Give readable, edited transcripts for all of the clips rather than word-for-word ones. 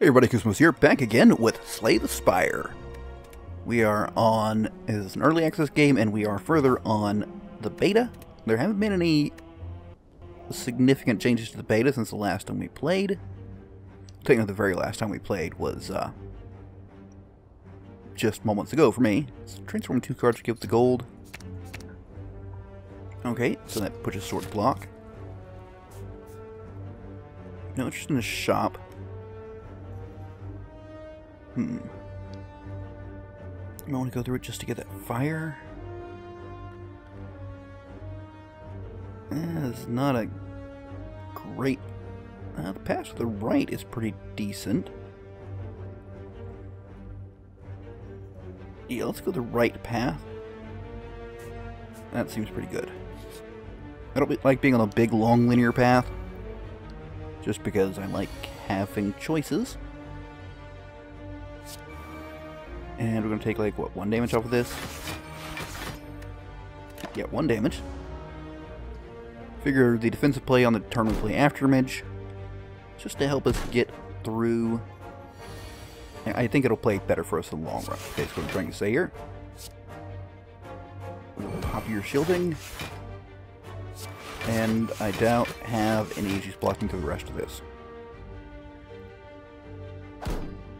Hey everybody, Koosemose here, back again with Slay the Spire. We are on, it's an early access game, and we are further on the beta. There haven't been any significant changes to the beta since the last time we played. Technically, the very last time we played was just moments ago for me. Let's transform 2 cards to give the gold. Okay, so that pushes sword block. No interest in the shop. I want to go through it just to get that fire. It's not a great... the path to the right is pretty decent. Yeah, let's go the right path. That seems pretty good. I don't like being on a big, long, linear path, just because I like having choices. And we're going to take, like, what, 1 damage off of this? Yeah, 1 damage. Figure the defensive play on the turn we play afterimage, just to help us get through. I think it'll play better for us in the long run. Okay, that's what I'm trying to say here. Pop your shielding. And I doubt have any issues blocking through the rest of this.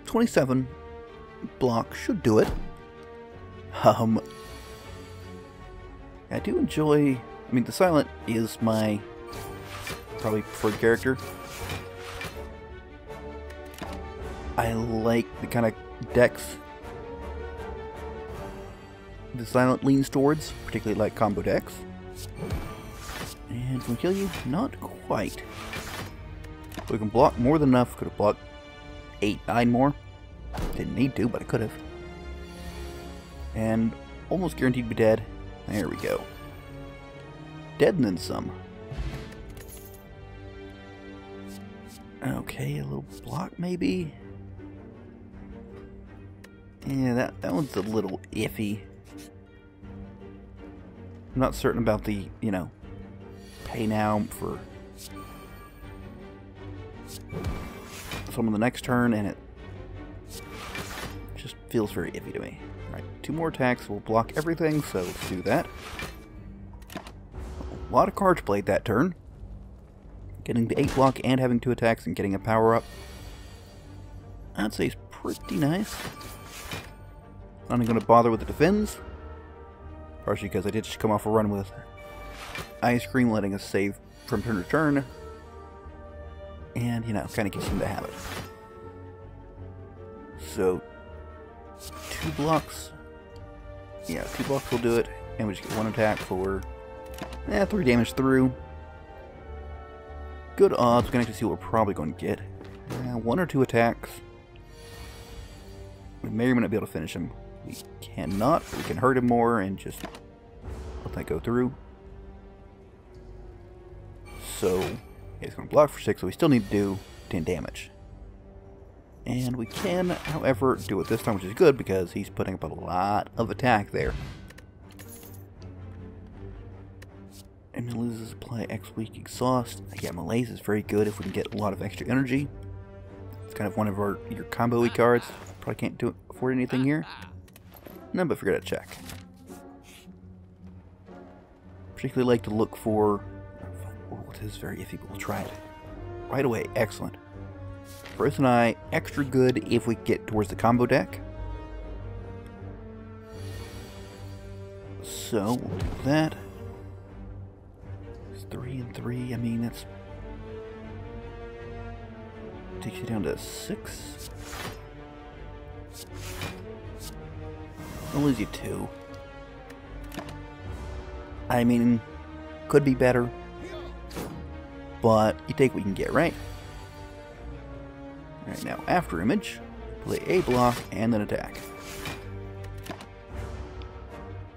27 block should do it. I do enjoy... I mean, the Silent is my probably preferred character. I like the kind of decks the Silent leans towards, particularly like combo decks. And can we kill you? Not quite. We can block more than enough. Could have blocked 8, 9 more. Didn't need to, but I could have. And almost guaranteed to be dead. There we go. Dead and then some. Okay, a little block maybe. Yeah, that one's a little iffy. I'm not certain about the, you know, pay now for some on the next turn, and it just feels very iffy to me. Alright, 2 more attacks will block everything, so let's do that. A lot of cards played that turn. Getting the 8 block and having 2 attacks and getting a power up, I'd say is pretty nice. Not even going to bother with the defense, partially because I did just come off a run with Ice Cream letting us save from turn to turn, and, you know, kind of gets into the habit. So 2 blocks, yeah, 2 blocks will do it, and we just get 1 attack for 3 damage through. Good odds. We can actually see what we're probably going to get. 1 or 2 attacks. We may or may not be able to finish him. We cannot, but we can hurt him more and just let that go through. So, yeah, he's going to block for 6, so we still need to do 10 damage. And we can, however, do it this time, which is good because he's putting up a lot of attack there. And Malaise is apply X weak exhaust. Yeah, Malaise is very good if we can get a lot of extra energy. It's kind of one of your combo-y cards. Probably can't afford anything here. No, but forget to check. Particularly like to look for... Oh, this is very iffy, but we'll try it. Right away, excellent. First and I, extra good if we get towards the combo deck. So, we'll do that. 3 and 3, I mean, that's... takes you down to 6. I'll lose you 2. I mean, could be better, but you take what you can get, right? Alright, now, after image, play a block and then attack.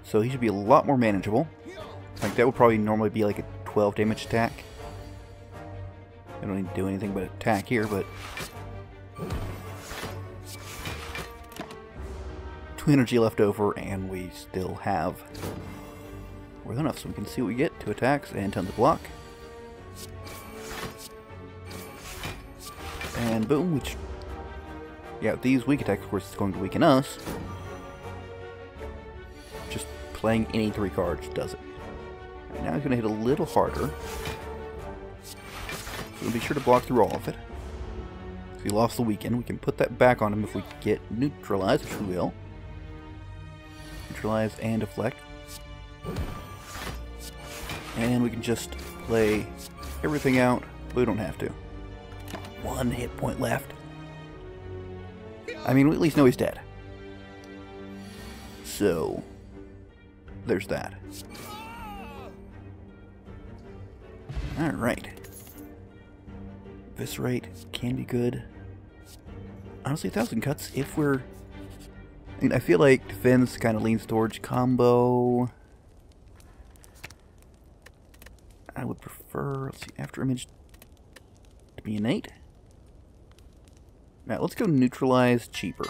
So he should be a lot more manageable. Like, that would probably normally be like a 12 damage attack. I don't need to do anything but attack here, but 2 energy left over, and we still have more than enough, so we can see what we get. 2 attacks and tons of block. And boom, which Yeah, with these weak attacks, of course, it's going to weaken us. Just playing any 3 cards does it. Right, now he's going to hit a little harder. So we'll be sure to block through all of it. So he lost the weaken. We can put that back on him if we get neutralized, which we will. Neutralize and deflect. And we can just play everything out, but we don't have to. 1 hit point left. I mean, we at least know he's dead. So, there's that. Alright. Eviscerate can be good. Honestly, 1,000 cuts if we're... I mean, I feel like defense kind of leans towards combo. I would prefer, let's see, after image to be innate. Now, let's go neutralize cheaper.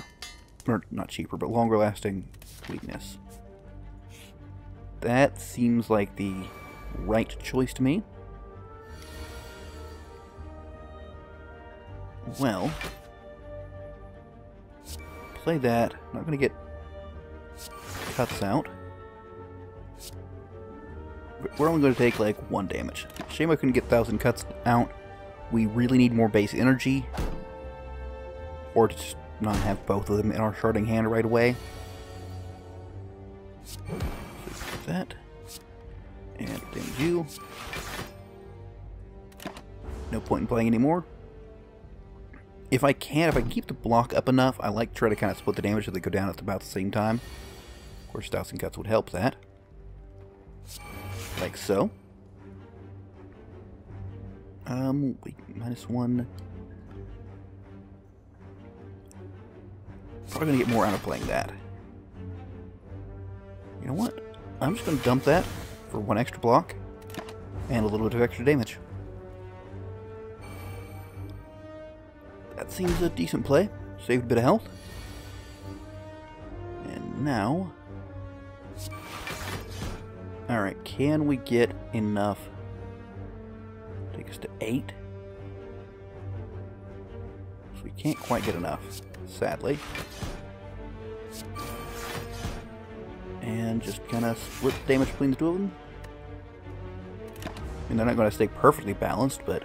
Or, not cheaper, but longer lasting weakness. That seems like the right choice to me. Well, play that. Not going to get cuts out. But we're only going to take like 1 damage. Shame I couldn't get 1,000 cuts out. We really need more base energy. Or to just not have both of them in our sharding hand right away. So that. And damage you. No point in playing anymore. If I can keep the block up enough, I like to try to kind of split the damage so they go down at about the same time. Of course, 1,000 cuts would help that. Like so. Wait, -1. Probably gonna get more out of playing that. You know what? I'm just gonna dump that for 1 extra block and a little bit of extra damage. That seems a decent play. Saved a bit of health. And now... Alright, can we get enough? Take us to 8. So we can't quite get enough, sadly. And just kind of split the damage between the 2 of them. I mean, they're not going to stay perfectly balanced, but...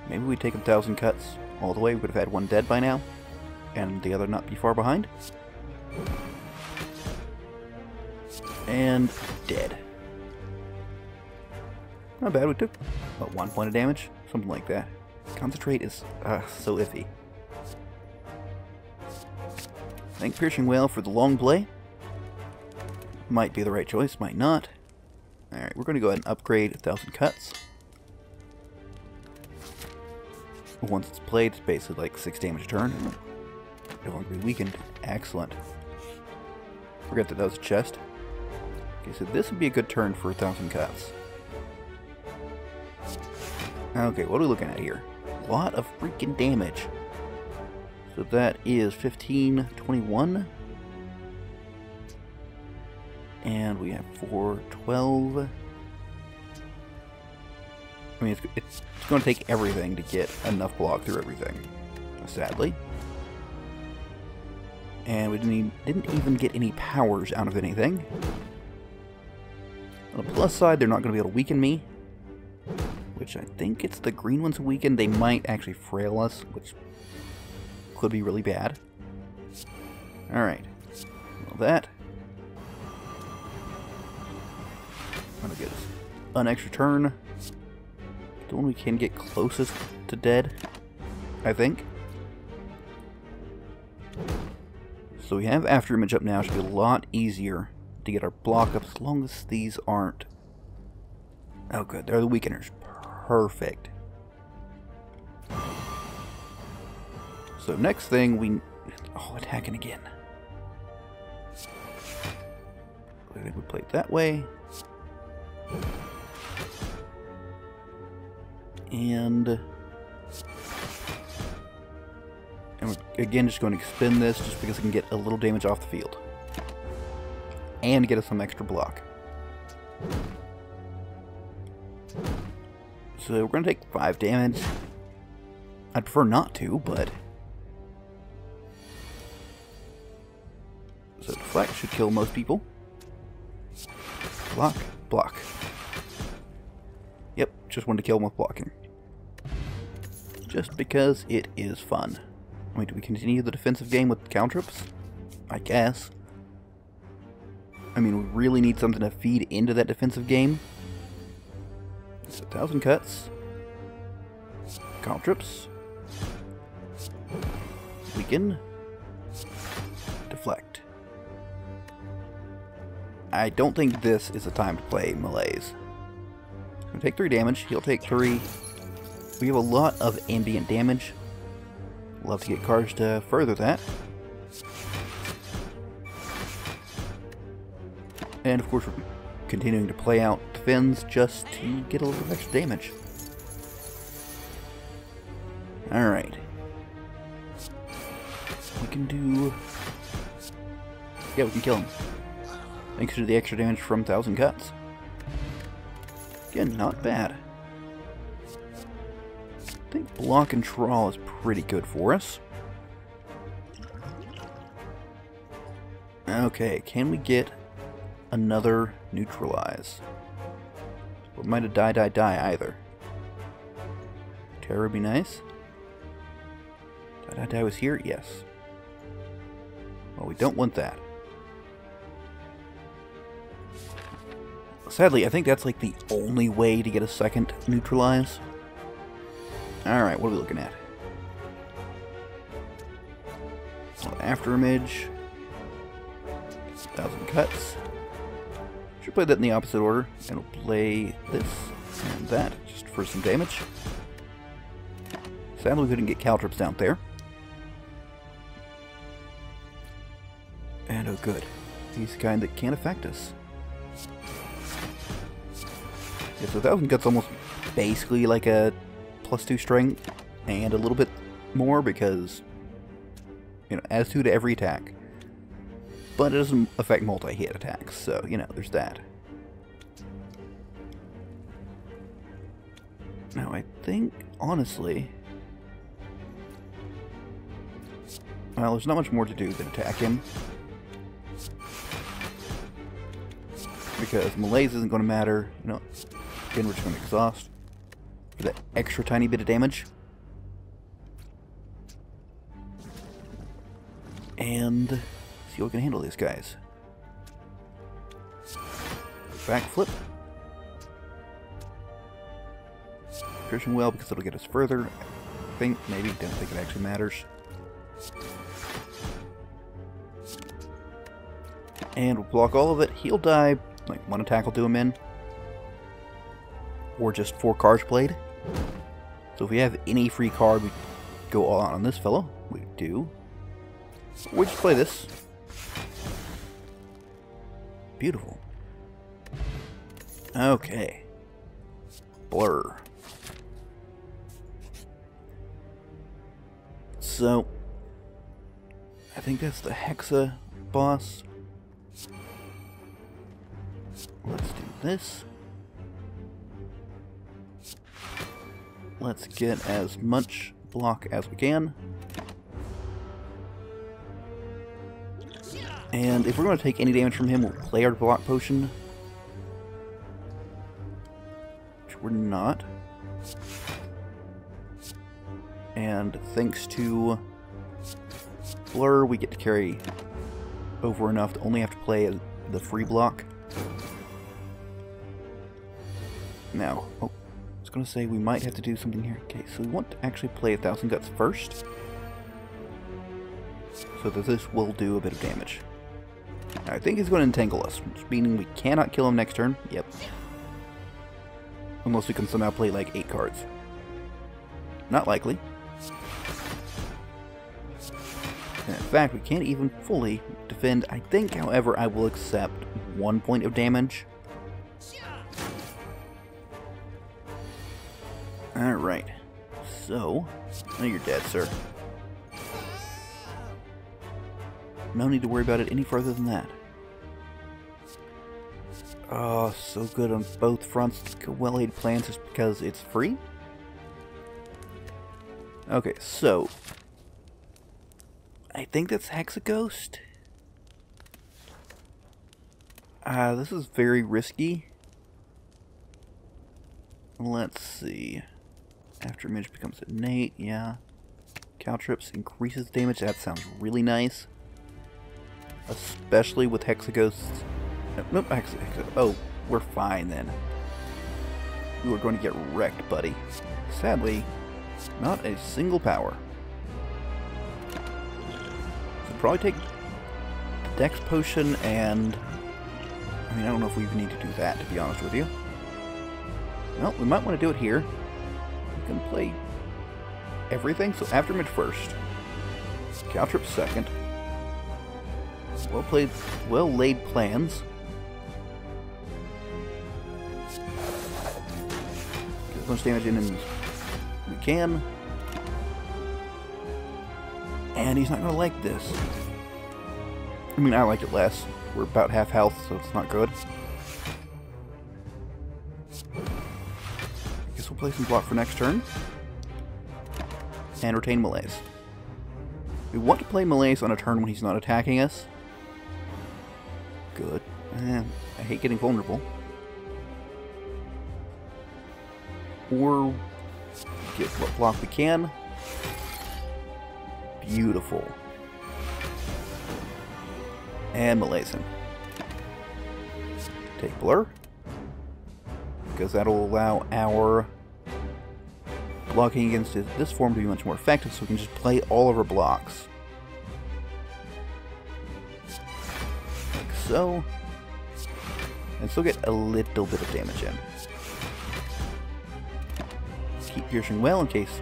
Maybe we take 1,000 cuts all the way. We would have had 1 dead by now. And the other not be far behind. And dead. Not bad. We took, what, 1 point of damage? Something like that. Concentrate is so iffy. I think Piercing Wail for the long play. Might be the right choice, might not. Alright, we're going to go ahead and upgrade 1,000 cuts. Once it's played, it's basically like 6 damage a turn. No longer be weakened. Excellent. Forgot that was a chest. Okay, so this would be a good turn for 1,000 cuts. Okay, what are we looking at here? A lot of freaking damage. So that is 15, 21. And we have 4, 12. I mean, it's going to take everything to get enough block through everything, sadly. And we didn't even get any powers out of anything. On the plus side, they're not going to be able to weaken me. Which I think it's the green ones who weaken. They might actually frail us, which could be really bad. Alright. Well, that. I'm going to get us an extra turn. The one we can get closest to dead, I think. So we have After Image up now. It should be a lot easier to get our block up as long as these aren't... Oh good, they're the weakeners. Perfect. So next thing we... Oh, attacking again. I think we play it that way. And we're again just going to spin this just because I can get a little damage off the field. And get us some extra block. So we're going to take 5 damage. I'd prefer not to, but... So deflect should kill most people. Block, block. Yep, just wanted to kill them with blocking. Just because it is fun. I mean, do we continue the defensive game with cantrips? I guess. I mean, we really need something to feed into that defensive game. It's 1,000 cuts. Cantrips. Weaken. Deflect. I don't think this is the time to play melees. He'll take 3 damage. He'll take 3. We have a lot of ambient damage. Love to get cards to further that. And of course we're continuing to play out defends just to get a little extra damage. Alright. We can do... Yeah, we can kill him. Thanks to the extra damage from 1,000 cuts. Again, not bad. I think block and trawl is pretty good for us. Okay, can we get another neutralize? Or might have die either. Terror would be nice. Die was here? Yes. Well, we don't want that. Sadly, I think that's like the only way to get a second neutralize. Alright, what are we looking at? So after image. 1,000 cuts. Should play that in the opposite order. And we'll play this and that just for some damage. Sadly, we couldn't get caltrips down there. And oh good. He's the kind that can't affect us. Yeah, so 1,000 cuts almost basically like a +2 strength and a little bit more because, you know, adds 2 to every attack. But it doesn't affect multi-hit attacks, so, you know, there's that. Now, I think, honestly... Well, there's not much more to do than attack him. Because melees isn't going to matter, you know. Again, we're just going to exhaust for that extra tiny bit of damage. And see how we can handle these guys. Backflip. Piercing well because it'll get us further. I think, maybe, don't think it actually matters. And we'll block all of it. He'll die. Like, 1 attack will do him in. Or just 4 cards played. So if we have any free card, we go all out on this fellow. We do. We just play this. Beautiful. Okay. Blur. So, I think that's the Hexa boss. Let's do this. Let's get as much block as we can. And if we're going to take any damage from him, we'll play our block potion. Which we're not. And thanks to Blur, we get to carry over enough to only have to play the free block. Now, oh, I was going to say we might have to do something here. Okay, so we want to actually play 1,000 guts first. So that this will do a bit of damage. Now, I think he's going to entangle us, meaning we cannot kill him next turn. Yep. Unless we can somehow play like 8 cards. Not likely. And in fact, we can't even fully defend. I think, however, I will accept 1 point of damage. Alright. So, now you're dead, sir. No need to worry about it any further than that. Oh, so good on both fronts. Well-laid plans just because it's free. Okay, so I think that's Hexaghost. This is very risky. Let's see. After image becomes innate, yeah. Caltrips increases damage, that sounds really nice. Especially with Hexaghosts. Nope, oh, we're fine then. You are going to get wrecked, buddy. Sadly, not a single power. So probably take the Dex Potion and... I mean, I don't know if we even need to do that, to be honest with you. Well, we might want to do it here. We can play everything. So Aftermid first. Caltrip second. Well played, well laid plans. Get as much damage in as we can. And he's not going to like this. I mean, I like it less. We're about half health, so it's not good. Guess we'll play some block for next turn. And retain Malaise. We want to play Malaise on a turn when he's not attacking us. Good. I hate getting vulnerable. Or get what block we can. Beautiful. And Malaise him. Take Blur. Because that'll allow our blocking against this form to be much more effective, so we can just play all of our blocks. Like so. And still get a little bit of damage in. Keep piercing well in case,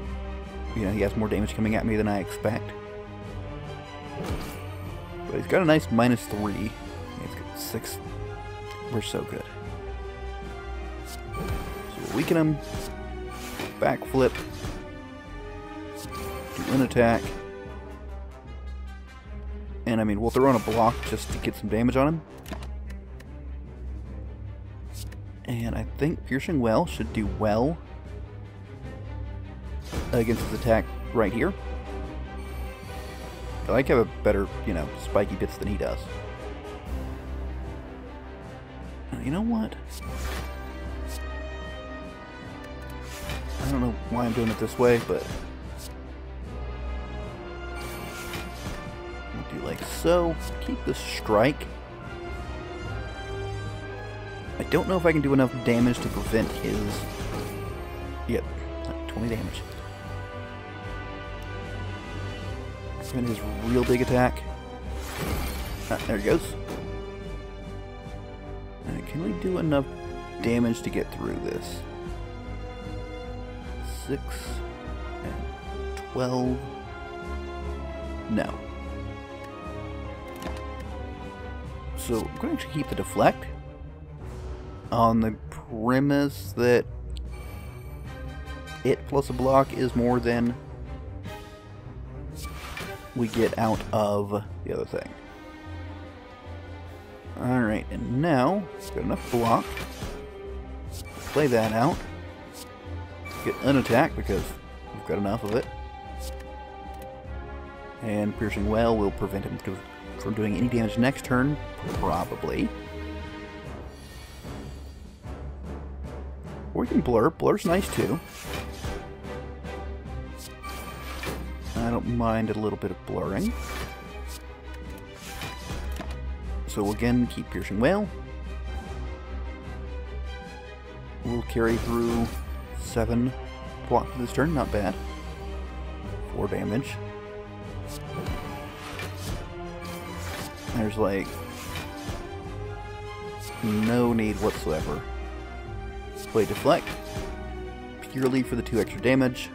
you know, he has more damage coming at me than I expect. But he's got a nice -3. He's got 6. We're so good. So we'll weaken him. Backflip. Do an attack. And I mean, we'll throw on a block just to get some damage on him. And I think Piercing Well should do well against his attack right here. I like have a better, you know, spiky bits than he does. You know what? I don't know why I'm doing it this way, but we'll do like so. Keep the strike. I don't know if I can do enough damage to prevent his... Yep, like 20 damage. Prevent his real big attack. There he goes. Can we do enough damage to get through this? 6 and 12. No. So I'm going to actually keep the deflect on the premise that it plus a block is more than we get out of the other thing. Alright, and now, got enough block. Play that out. Get an attack because we've got enough of it. And Piercing Well will prevent him from doing any damage next turn, probably. Or we can Blur. Blur's nice too. I don't mind a little bit of blurring. So we'll again keep Piercing Wail. We'll carry through 7 block for this turn, not bad. 4 damage. There's like no need whatsoever. Play Deflect, purely for the 2 extra damage.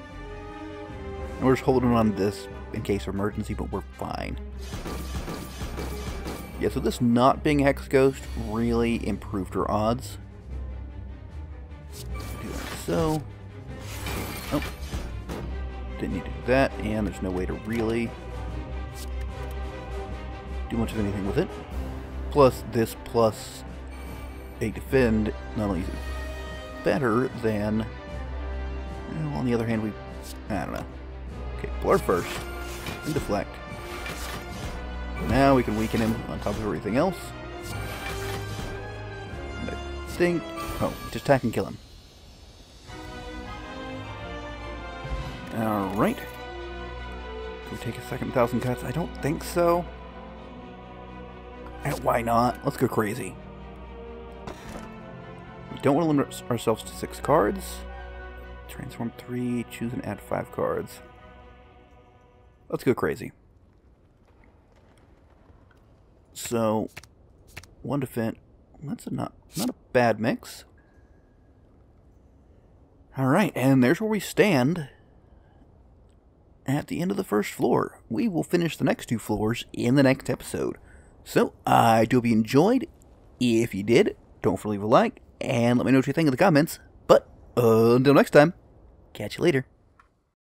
And we're just holding on to this in case of emergency, but we're fine. Yeah, so this not being Hex Ghost really improved our odds. Do like so. Oh. Didn't need to do that, and there's no way to really do much of anything with it. Plus, this plus a defend not only is it better than... Well, on the other hand, I don't know. Okay, blur first. And deflect. Now we can weaken him on top of everything else. And I think... Oh, just attack and kill him. Alright. Can we take a second 1,000 cuts? I don't think so. And why not? Let's go crazy. We don't want to limit ourselves to 6 cards. Transform 3, choose and add 5 cards. Let's go crazy. So, 1 defense. That's not a bad mix. Alright, and there's where we stand at the end of the first floor. We will finish the next 2 floors in the next episode. So, I do hope you enjoyed. If you did, don't forget to leave a like, and let me know what you think in the comments. But, until next time, catch you later.